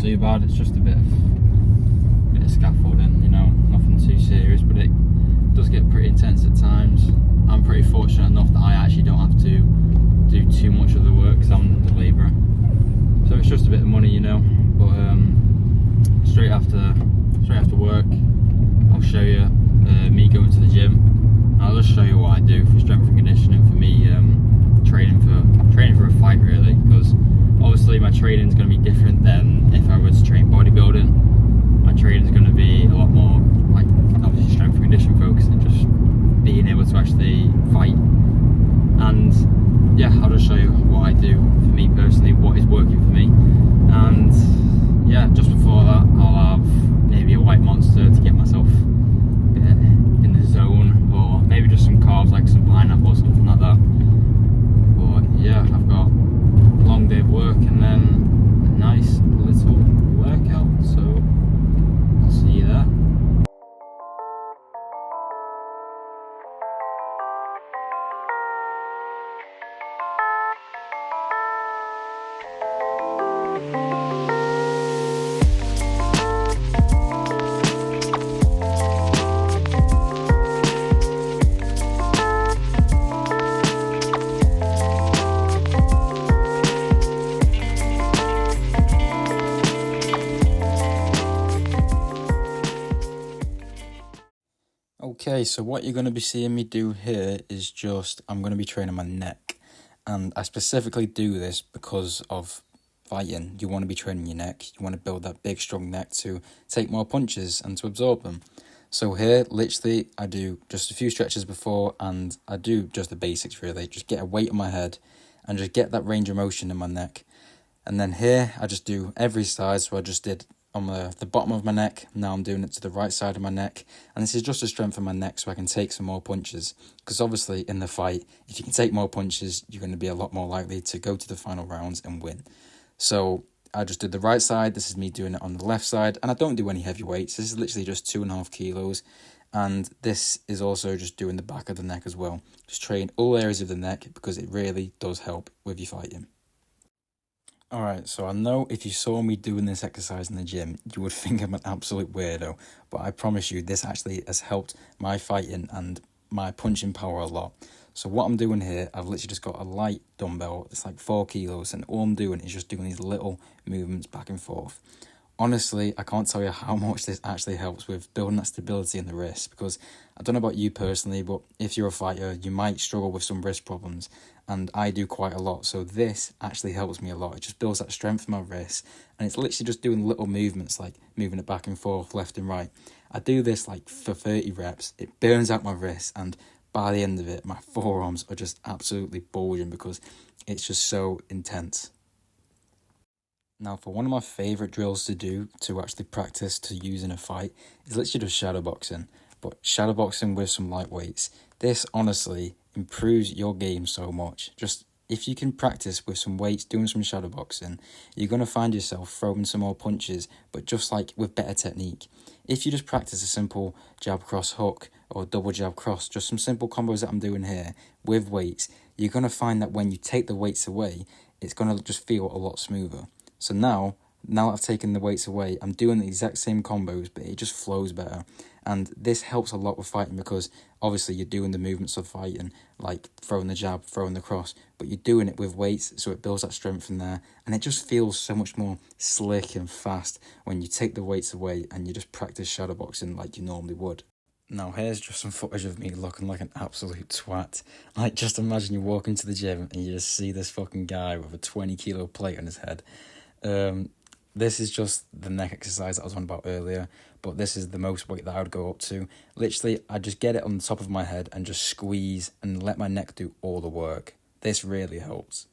too bad. It's just a bit of scaffolding, you know, nothing too serious, but it does get pretty intense at times. I'm pretty fortunate enough that I actually don't have to do too much of the work because I'm the labourer. So it's just a bit of money, you know. But straight after work, I'll show you me going to the gym. I'll just show you what I do for strength and conditioning. For me, training for a fight, really, because obviously my training is going to be different than if I was to train bodybuilding. My training is going to be a lot more like obviously strength and conditioning focused and just being able to actually fight. And yeah, I'll just show you what I do for me personally, what is working for me. And yeah, just before that, I'll have maybe a white monster to get myself in the zone, or maybe just some carbs like some pineapple or something like that. But yeah, I've got a long day of work and then a nice little workout, so I'll see you there. Okay, so what you're going to be seeing me do here is I'm going to be training my neck. And I specifically do this because of fighting. You want to be training your neck. You want to build that big, strong neck to take more punches and to absorb them. So here, literally, I do just a few stretches before, and I do just the basics, really. Just get a weight on my head and just get that range of motion in my neck. And then here, I just do every side. So I just did on the bottom of my neck. Now I'm doing it to the right side of my neck. And this is just to strengthen my neck so I can take some more punches. Because obviously in the fight, if you can take more punches, you're going to be a lot more likely to go to the final rounds and win. So I just did the right side. This is me doing it on the left side. And I don't do any heavy weights. This is literally just 2.5 kilos. And this is also just doing the back of the neck as well. Just train all areas of the neck because it really does help with your fighting. Alright, so I know if you saw me doing this exercise in the gym, you would think I'm an absolute weirdo, but I promise you this actually has helped my fighting and my punching power a lot. So what I'm doing here, I've literally just got a light dumbbell, it's like 4 kilos, and all I'm doing is just doing these little movements back and forth. Honestly, I can't tell you how much this actually helps with building that stability in the wrist, because I don't know about you personally, but if you're a fighter, you might struggle with some wrist problems, and I do quite a lot, so this actually helps me a lot. It just builds that strength in my wrist, and it's literally just doing little movements, like moving it back and forth, left and right. I do this like for 30 reps, it burns out my wrist, and by the end of it, my forearms are just absolutely bulging because it's just so intense. Now, for one of my favourite drills to do, to actually practice to use in a fight, is literally just shadowboxing. But shadowboxing with some light weights. This, honestly, improves your game so much. Just, if you can practice with some weights, doing some shadowboxing, you're going to find yourself throwing some more punches, but just like with better technique. If you just practice a simple jab cross hook, or double jab cross, just some simple combos that I'm doing here, with weights, you're going to find that when you take the weights away, it's going to just feel a lot smoother. So now that I've taken the weights away, I'm doing the exact same combos, but it just flows better. And this helps a lot with fighting because obviously you're doing the movements of fighting, like throwing the jab, throwing the cross, but you're doing it with weights, so it builds that strength in there. And it just feels so much more slick and fast when you take the weights away and you just practice shadowboxing like you normally would. Now here's just some footage of me looking like an absolute twat. Like, just imagine you walk into the gym and you just see this fucking guy with a 20 kilo plate on his head. This is just the neck exercise that I was on about earlier, but this is the most weight that I would go up to. Literally, I just get it on the top of my head and just squeeze and let my neck do all the work. This really helps.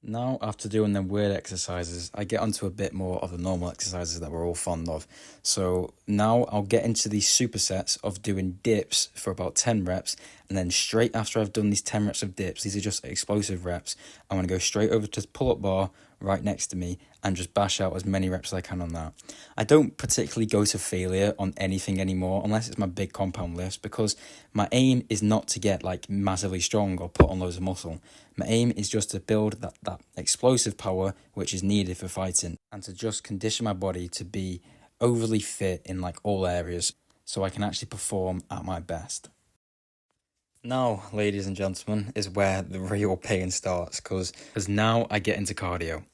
Now, after doing them weird exercises, I get onto a bit more of the normal exercises that we're all fond of. So now I'll get into these supersets of doing dips for about 10 reps. And then straight after I've done these 10 reps of dips, these are just explosive reps, I'm going to go straight over to pull-up bar, right next to me and just bash out as many reps as I can on that. I don't particularly go to failure on anything anymore unless it's my big compound lifts, because my aim is not to get like massively strong or put on loads of muscle. My aim is just to build that explosive power which is needed for fighting, and to just condition my body to be overly fit in like all areas so I can actually perform at my best. Now, ladies and gentlemen, is where the real pain starts, because now I get into cardio.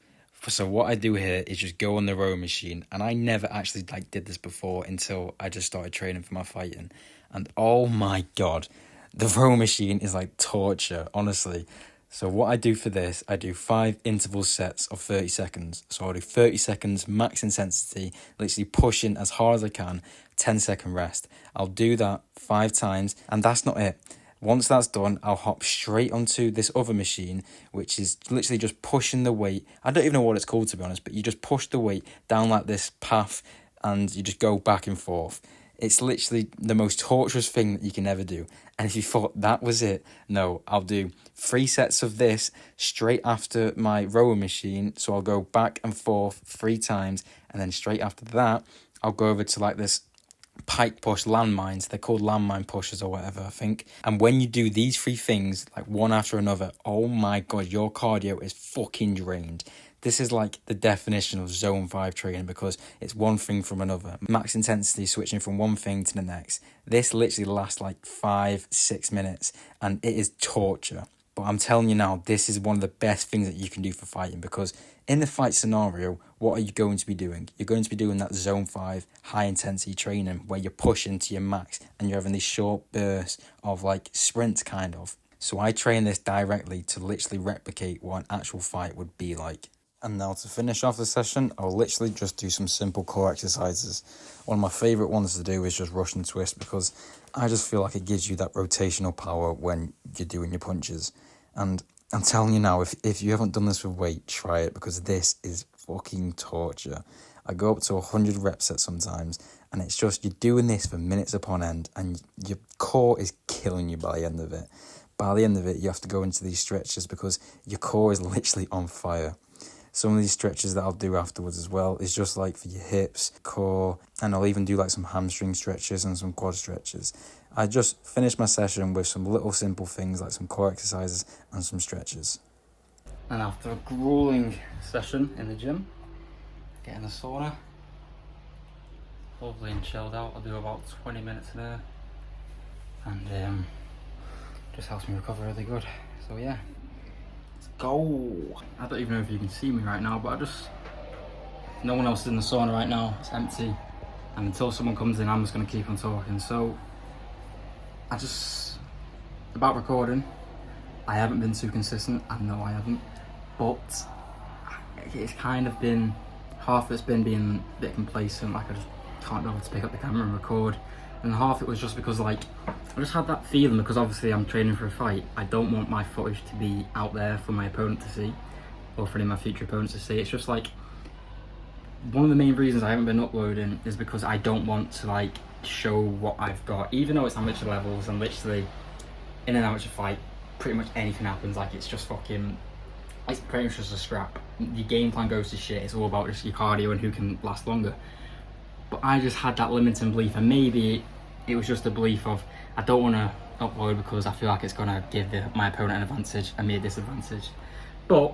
So what I do here is just go on the row machine, and I never actually like did this before until I just started training for my fighting. And oh my god, the row machine is like torture, honestly. So what I do for this, I do 5 interval sets of 30 seconds. So I'll do 30 seconds max intensity, literally pushing as hard as I can, 10-second rest. I'll do that 5 times, and that's not it. Once that's done, I'll hop straight onto this other machine, which is literally just pushing the weight. I don't even know what it's called, to be honest, but you just push the weight down like this path and you just go back and forth. It's literally the most torturous thing that you can ever do. And if you thought that was it, no, I'll do 3 sets of this straight after my rower machine. So I'll go back and forth 3 times, and then straight after that, I'll go over to like this pike push landmines. They're called landmine pushers or whatever, I think. And when you do these 3 things like one after another, oh my god, your cardio is fucking drained. This is like the definition of zone 5 training, because it's one thing from another. Max intensity, switching from one thing to the next. This literally lasts like 5-6 minutes, and it is torture. But I'm telling you now, this is one of the best things that you can do for fighting, because in the fight scenario, what are you going to be doing? You're going to be doing that zone 5 high intensity training where you're pushing to your max and you're having these short bursts of like sprints kind of. So I train this directly to literally replicate what an actual fight would be like. And now to finish off the session, I'll literally just do some simple core exercises. One of my favourite ones to do is just Russian twist, because I just feel like it gives you that rotational power when you're doing your punches. And I'm telling you now, if you haven't done this with weight, try it, because this is fucking torture. I go up to 100 reps set sometimes, and it's just, you're doing this for minutes upon end, and your core is killing you by the end of it. By the end of it, you have to go into these stretches because your core is literally on fire. Some of these stretches that I'll do afterwards as well is just like for your hips, core, and I'll even do like some hamstring stretches and some quad stretches. I just finished my session with some little simple things like some core exercises and some stretches. And after a grueling session in the gym, get in the sauna, lovely and chilled out. I'll do about 20 minutes there, and just helps me recover really good. So yeah, let's go. I don't even know if you can see me right now, but no one else is in the sauna right now, it's empty. And until someone comes in, I'm just gonna keep on talking. So about recording, I haven't been too consistent, I know I haven't, but it's kind of been, half of it's been being a bit complacent, like I just can't be able to pick up the camera and record, and half it was just because like, I just had that feeling, because obviously I'm training for a fight, I don't want my footage to be out there for my opponent to see, or for any of my future opponents to see. It's just like, one of the main reasons I haven't been uploading is because I don't want to like show what I've got, even though it's amateur levels, and literally in an amateur fight pretty much anything happens. Like it's pretty much just a scrap. Your game plan goes to shit. It's all about just your cardio and who can last longer. But I just had that limiting belief, and maybe it was just a belief of I don't want to upload because I feel like it's going to give my opponent an advantage and me a disadvantage. But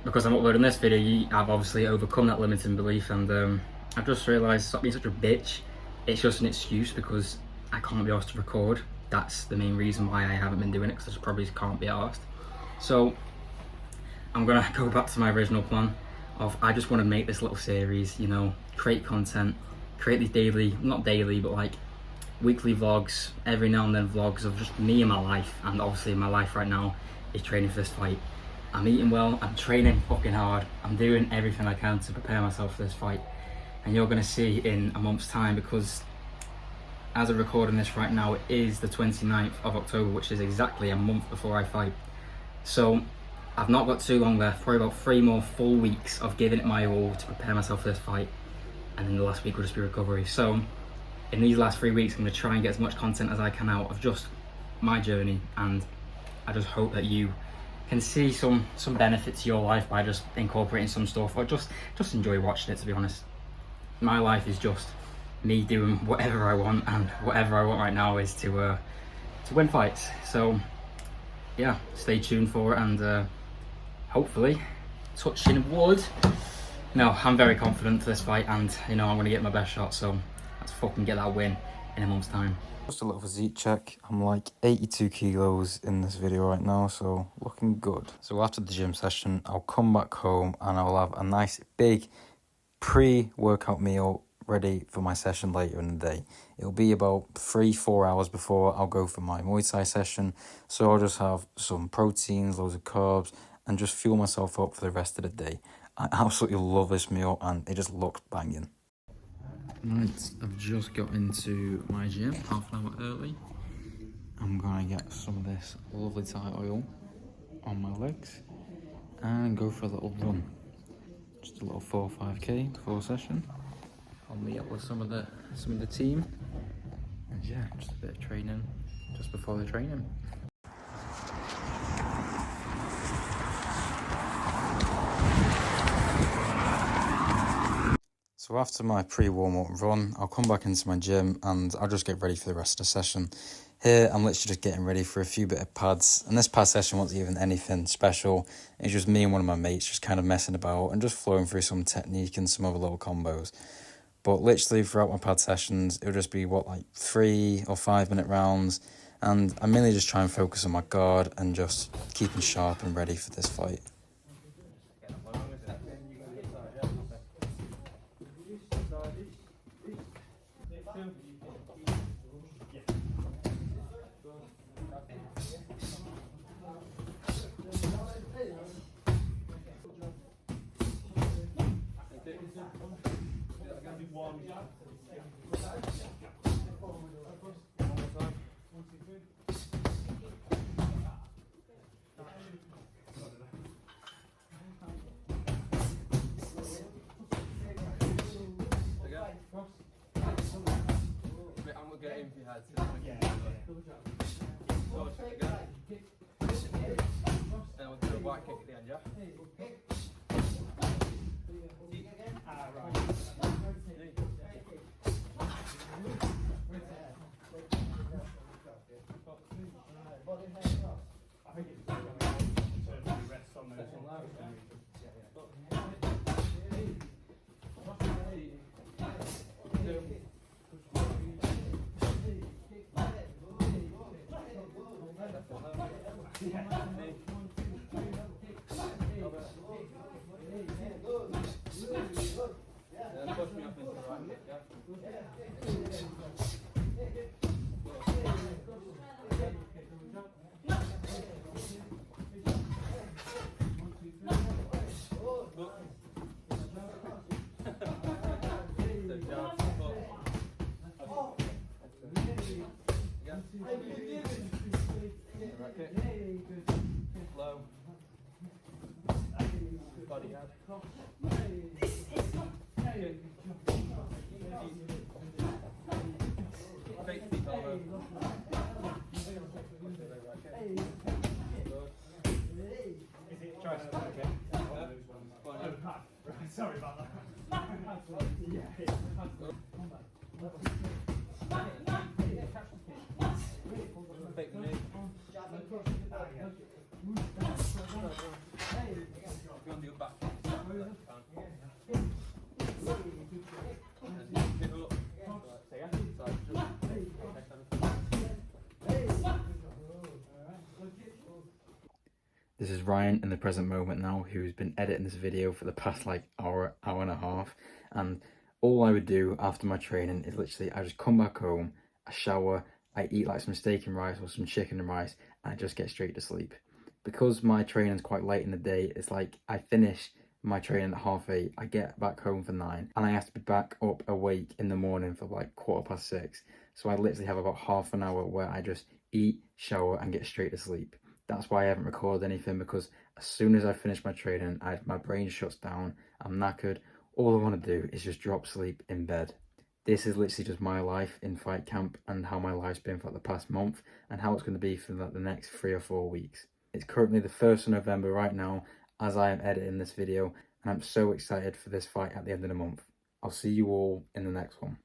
because I'm uploading this video, I've obviously overcome that limiting belief, and I've just realised, stop being such a bitch. It's just an excuse because I can't be asked to record. That's the main reason why I haven't been doing it, because I just probably can't be asked. So I'm gonna go back to my original plan of, I just want to make this little series, you know, create content, create these daily, not daily, but like weekly vlogs, every now and then vlogs of just me and my life. And obviously my life right now is training for this fight. I'm eating well, I'm training fucking hard, I'm doing everything I can to prepare myself for this fight. And you're gonna see in a month's time, because as I'm recording this right now, it is the 29th of October, which is exactly a month before I fight. So I've not got too long left, probably about 3 more full weeks of giving it my all to prepare myself for this fight. And then the last week will just be recovery. So in these last 3 weeks, I'm gonna try and get as much content as I can out of just my journey. And I just hope that you can see some benefit to your life by just incorporating some stuff, or just enjoy watching it. To be honest, my life is just me doing whatever I want, and whatever I want right now is to win fights. So yeah, stay tuned for it, and hopefully, touching wood. No, I'm very confident for this fight, and you know I'm gonna get my best shot. So let's fucking get that win in a month's time. Just a little physique check. I'm like 82 kilos in this video right now, so looking good. So after the gym session, I'll come back home and I'll have a nice big pre-workout meal ready for my session later in the day. It'll be about 3-4 hours before I'll go for my Muay Thai session, so I'll just have some proteins, loads of carbs, and just fuel myself up for the rest of the day. I absolutely love this meal and it just looks banging. Right, I've just got into my gym half an hour early. I'm gonna get some of this lovely Thai oil on my legs and go for a little run. Just a little 4 or 5k before session. I'll meet up with some of the team, and yeah, just a bit of training just before the training. So after my pre-warm-up run, I'll come back into my gym and I'll just get ready for the rest of the session. Here, I'm literally just getting ready for a few bit of pads, and this pad session wasn't even anything special. It's just me and one of my mates just kind of messing about and just flowing through some technique and some other little combos. But literally throughout my pad sessions, it'll just be like 3 or 5 minute rounds, and I mainly just try and focus on my guard and just keeping sharp and ready for this fight. Sorry about that. This is Ryan in the present moment now, who's been editing this video for the past like hour and a half, and all I would do after my training is literally I just come back home, I shower, I eat like some steak and rice or some chicken and rice, and I just get straight to sleep. Because my training's quite late in the day, it's like I finish my training at 8:30, I get back home for 9, and I have to be back up awake in the morning for like 6:15. So I literally have about half an hour where I just eat, shower, and get straight to sleep. That's why I haven't recorded anything, because as soon as I finish my training, my brain shuts down, I'm knackered. All I want to do is just drop sleep in bed. This is literally just my life in fight camp, and how my life's been for like the past month, and how it's going to be for like the next 3 or 4 weeks. It's currently the 1st of November right now as I am editing this video, and I'm so excited for this fight at the end of the month. I'll see you all in the next one.